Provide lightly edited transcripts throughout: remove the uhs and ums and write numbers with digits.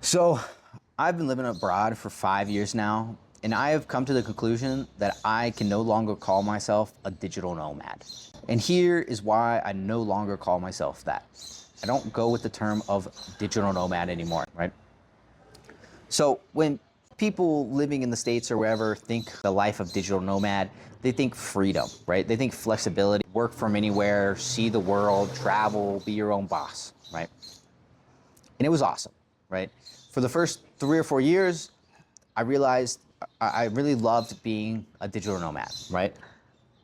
So I've been living abroad for 5 years now, and I have come to the conclusion that I can no longer call myself a digital nomad. And here is why I no longer call myself that. I don't go with the term of digital nomad anymore, right? So when people living in the States or wherever think the life of digital nomad, they think freedom, right? They think flexibility, work from anywhere, see the world, travel, be your own boss, right? And it was awesome, right? For the first 3 or 4 years, I realized I really loved being a digital nomad, right?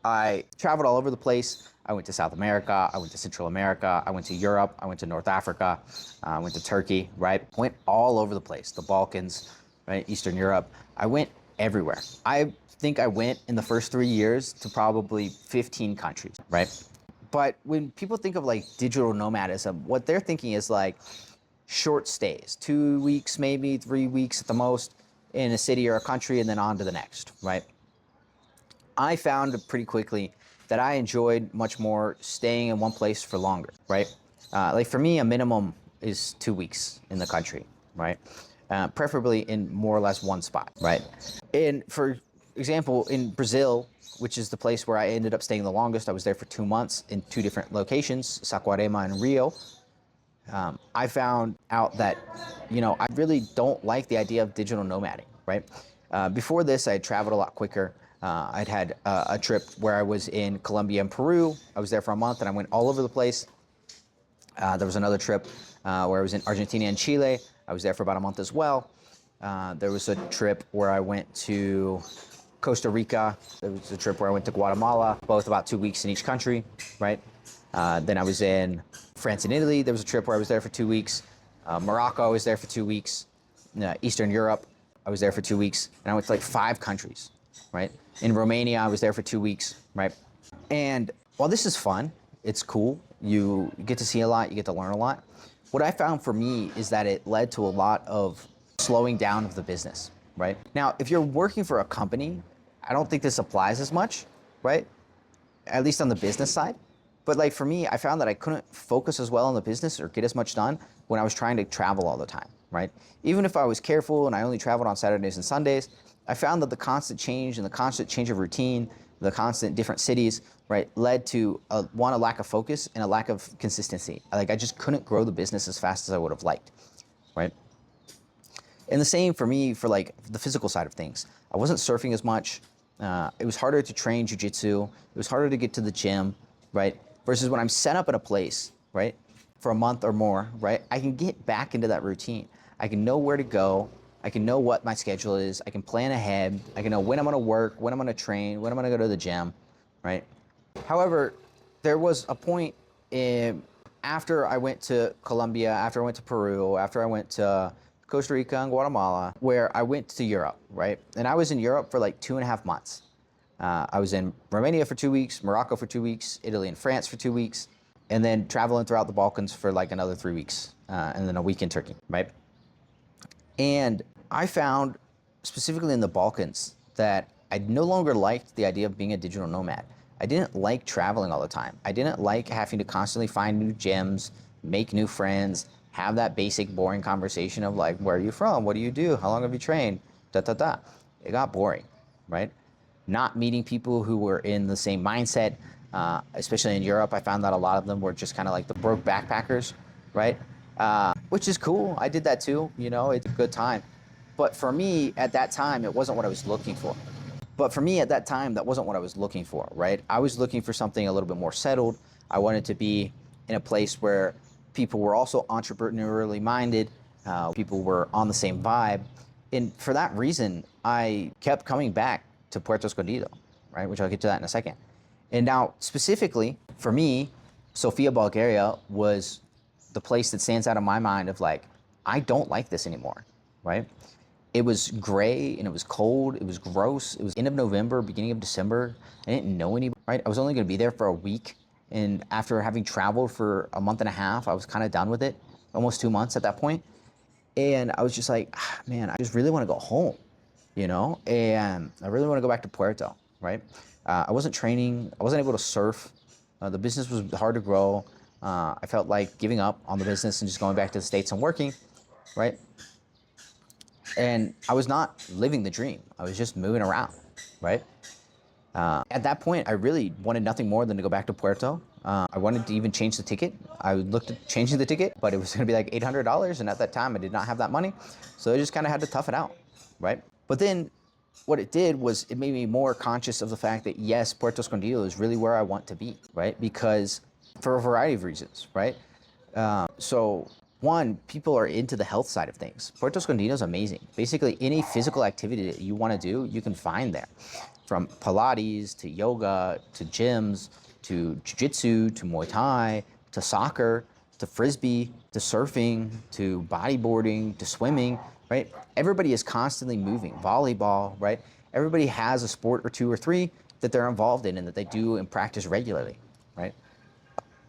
I traveled all over the place. I went to South America, I went to Central America, I went to Europe, I went to North Africa, I went to Turkey, right? Went all over the place, the Balkans, right? Eastern Europe. I went everywhere. I think I went in the first 3 years to probably 15 countries, right? But when people think of like digital nomadism, what they're thinking is like short stays, 2 weeks, maybe 3 weeks at the most in a city or a country and then on to the next, right? I found pretty quickly that I enjoyed much more staying in one place for longer, right? Like for me, a minimum is 2 weeks in the country, right? Preferably in more or less one spot, right? And for example, in Brazil, which is the place where I ended up staying the longest, I was there for 2 months in two different locations, Saquarema and Rio. I found out that, I really don't like the idea of digital nomading, right? Before this, I had traveled a lot quicker. I'd had a trip where I was in Colombia and Peru. I was there for a month and I went all over the place. There was another trip where I was in Argentina and Chile. I was there for about a month as well. There was a trip where I went to Costa Rica. There was a trip where I went to Guatemala, both about 2 weeks in each country, right? Then I was in France and Italy. There was a trip where I was there for 2 weeks. Morocco, I was there for 2 weeks. Eastern Europe, I was there for 2 weeks. And I went to like 5 countries, right? In Romania, I was there for 2 weeks, right? And while this is fun, it's cool. You get to see a lot, you get to learn a lot. What I found for me is that it led to a lot of slowing down of the business, right? Now, if you're working for a company, I don't think this applies as much, right? At least on the business side. But like for me, I found that I couldn't focus as well on the business or get as much done when I was trying to travel all the time, right? Even if I was careful and I only traveled on Saturdays and Sundays, I found that the constant change and the constant change of routine, the constant different cities, right, led to a lack of focus and a lack of consistency. Like I just couldn't grow the business as fast as I would have liked, right? And the same for me for like the physical side of things. I wasn't surfing as much. It was harder to train jiu-jitsu. It was harder to get to the gym, right? Versus when I'm set up in a place, right, for a month or more, right, I can get back into that routine. I can know where to go. I can know what my schedule is. I can plan ahead. I can know when I'm going to work, when I'm going to train, when I'm going to go to the gym, right? However, there was a point after I went to Colombia, after I went to Peru, after I went to Costa Rica and Guatemala, where I went to Europe, right? And I was in Europe for like 2.5 months. I was in Romania for 2 weeks, Morocco for 2 weeks, Italy and France for 2 weeks, and then traveling throughout the Balkans for like another 3 weeks, and then a week in Turkey, right? And I found, specifically in the Balkans, that I no longer liked the idea of being a digital nomad. I didn't like traveling all the time. I didn't like having to constantly find new gyms, make new friends, have that basic boring conversation of like, where are you from? What do you do? How long have you trained? Da, da, da. It got boring, right? Not meeting people who were in the same mindset, especially in Europe. I found that a lot of them were just kind of like the broke backpackers, right? Which is cool. I did that too, it's a good time. But for me at that time, it wasn't what I was looking for. Right? I was looking for something a little bit more settled. I wanted to be in a place where people were also entrepreneurially minded, people were on the same vibe. And for that reason, I kept coming back to Puerto Escondido, right? Which I'll get to that in a second. And now, specifically for me, Sofia, Bulgaria was the place that stands out in my mind of like, I don't like this anymore, right? It was gray and it was cold. It was gross. It was end of November, beginning of December. I didn't know anybody, right? I was only going to be there for a week. And after having traveled for a month and a half, I was kind of done with it, almost 2 months at that point. And I was just like, man, I just really want to go home, and I really want to go back to Puerto, right? I wasn't training. I wasn't able to surf. The business was hard to grow. I felt like giving up on the business and just going back to the States and working, right? And I was not living the dream. I was just moving around, right? At that point, I really wanted nothing more than to go back to Puerto. I wanted to even change the ticket. I looked at changing the ticket, but it was going to be like $800, and at that time, I did not have that money, so I just kind of had to tough it out, right? But then, what it did was it made me more conscious of the fact that yes, Puerto Escondido is really where I want to be, right? Because for a variety of reasons, right? So one, people are into the health side of things. Puerto Escondido is amazing. Basically, any physical activity that you want to do, you can find there. From Pilates to yoga to gyms to jiu-jitsu to Muay Thai to soccer to frisbee to surfing to bodyboarding to swimming, right? Everybody is constantly moving. Volleyball, right? Everybody has a sport or two or three that they're involved in and that they do and practice regularly, right?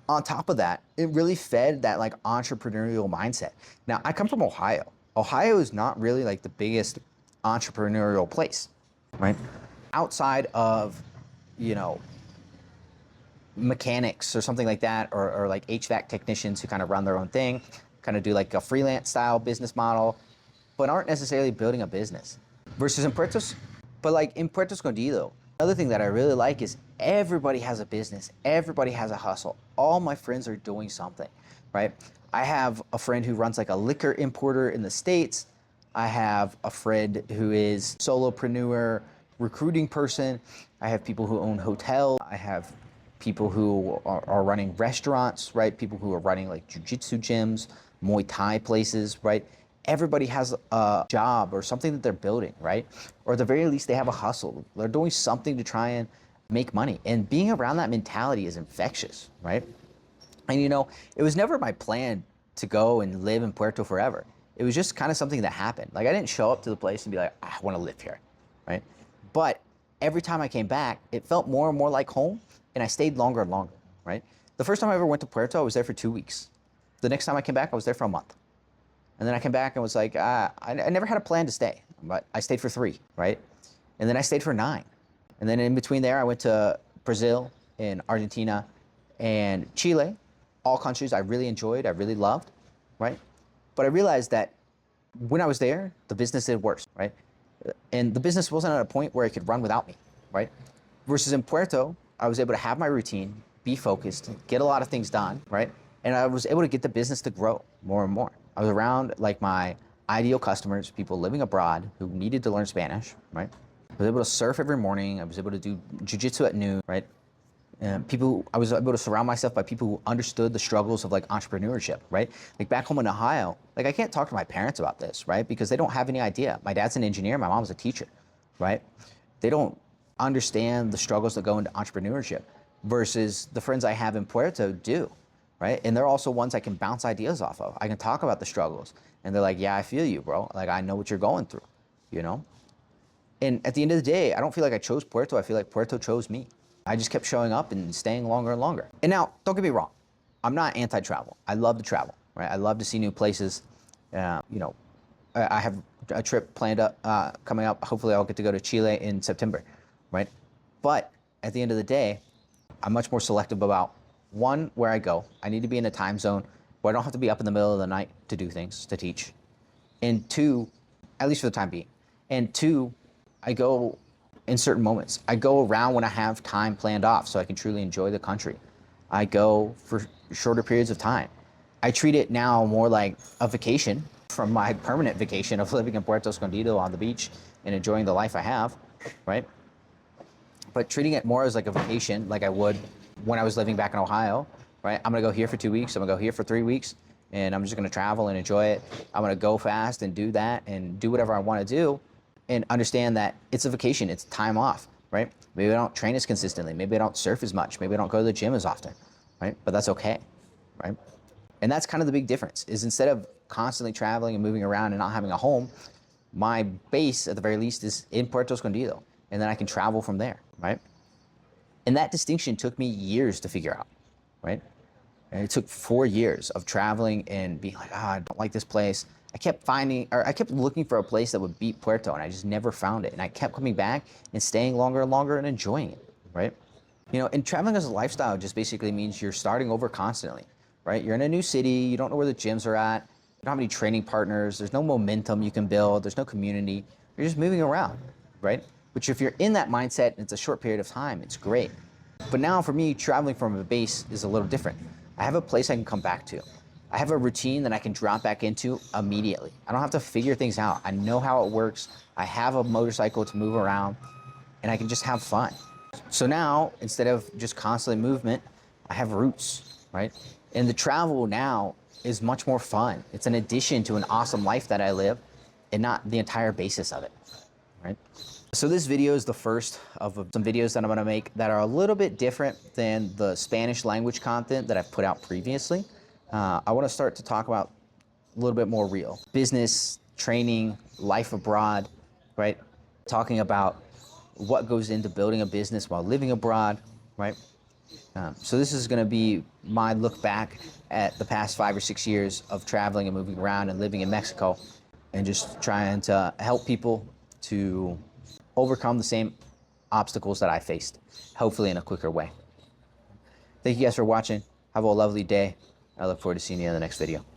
On top of that, it really fed that like entrepreneurial mindset. Now, I come from Ohio. Ohio is not really like the biggest entrepreneurial place, right? Outside of, you know, mechanics or something like that, or like HVAC technicians who kind of run their own thing, kind of do like a freelance style business model, but aren't necessarily building a business. Versus in Puerto Escondido, another thing that I really like is everybody has a business, everybody has a hustle. All my friends are doing something, right? I have a friend who runs like a liquor importer in the States. I have a friend who is solopreneur, recruiting person. I have people who own hotels. I have people who are running restaurants, right? People who are running like jiu-jitsu gyms, Muay Thai places, right? Everybody has a job or something that they're building, right? Or at the very least, they have a hustle. They're doing something to try and make money. And being around that mentality is infectious, right? And you know, it was never my plan to go and live in Puerto forever. It was just kind of something that happened. Like I didn't show up to the place and be like, I want to live here, right? But every time I came back, it felt more and more like home, and I stayed longer and longer, right? The first time I ever went to Puerto, I was there for 2 weeks. The next time I came back, I was there for a month. And then I came back and was like, I never had a plan to stay, but I stayed for 3, right? And then I stayed for 9. And then in between there, I went to Brazil and Argentina and Chile, all countries I really enjoyed, I really loved, right? But I realized that when I was there, the business did worse, right? And the business wasn't at a point where it could run without me, right? Versus in Puerto, I was able to have my routine, be focused, get a lot of things done, right? And I was able to get the business to grow more and more. I was around like my ideal customers, people living abroad who needed to learn Spanish, right? I was able to surf every morning. I was able to do jiu-jitsu at noon, right? And I was able to surround myself by people who understood the struggles of like entrepreneurship, right? Like back home in Ohio, like I can't talk to my parents about this, right? Because they don't have any idea. My dad's an engineer, my mom's a teacher, right? They don't understand the struggles that go into entrepreneurship versus the friends I have in Puerto do, right? And they're also ones I can bounce ideas off of. I can talk about the struggles and they're like, yeah, I feel you, bro. Like I know what you're going through, you know? And at the end of the day, I don't feel like I chose Puerto. I feel like Puerto chose me. I just kept showing up and staying longer and longer. And now, don't get me wrong. I'm not anti-travel. I love to travel, right? I love to see new places. You know, I have a trip planned up, coming up. Hopefully I'll get to go to Chile in September, right? But at the end of the day, I'm much more selective about, one, where I go. I need to be in a time zone where I don't have to be up in the middle of the night to do things, to teach. And two, at least for the time being. And two, I go in certain moments. I go around when I have time planned off so I can truly enjoy the country. I go for shorter periods of time. I treat it now more like a vacation from my permanent vacation of living in Puerto Escondido on the beach and enjoying the life I have, right? But treating it more as like a vacation, like I would when I was living back in Ohio, right? I'm gonna go here for 2 weeks, I'm gonna go here for 3 weeks, and I'm just gonna travel and enjoy it. I'm gonna go fast and do that and do whatever I wanna do and understand that it's a vacation, it's time off, right? Maybe I don't train as consistently, maybe I don't surf as much, maybe I don't go to the gym as often, right? But that's okay, right? And that's kind of the big difference, is instead of constantly traveling and moving around and not having a home, my base at the very least is in Puerto Escondido, and then I can travel from there, right? And that distinction took me years to figure out, right? And it took 4 years of traveling and being like, I don't like this place. I kept looking for a place that would beat Puerto, and I just never found it. And I kept coming back and staying longer and longer and enjoying it, right? You know, and traveling as a lifestyle just basically means you're starting over constantly, right? You're in a new city, you don't know where the gyms are at, don't have any training partners. There's no momentum you can build. There's no community. You're just moving around, right? Which if you're in that mindset and it's a short period of time, it's great. But now for me, traveling from a base is a little different. I have a place I can come back to. I have a routine that I can drop back into immediately. I don't have to figure things out. I know how it works. I have a motorcycle to move around and I can just have fun. So now, instead of just constant movement, I have roots, right? And the travel now is much more fun. It's an addition to an awesome life that I live and not the entire basis of it, right? So this video is the first of some videos that I'm gonna make that are a little bit different than the Spanish language content that I've put out previously. I wanna start to talk about a little bit more real. Business, training, life abroad, right? Talking about what goes into building a business while living abroad, right? So this is gonna be my look back at the past 5 or 6 years of traveling and moving around and living in Mexico and just trying to help people to overcome the same obstacles that I faced, hopefully in a quicker way. Thank you guys for watching. Have a lovely day. I look forward to seeing you in the next video.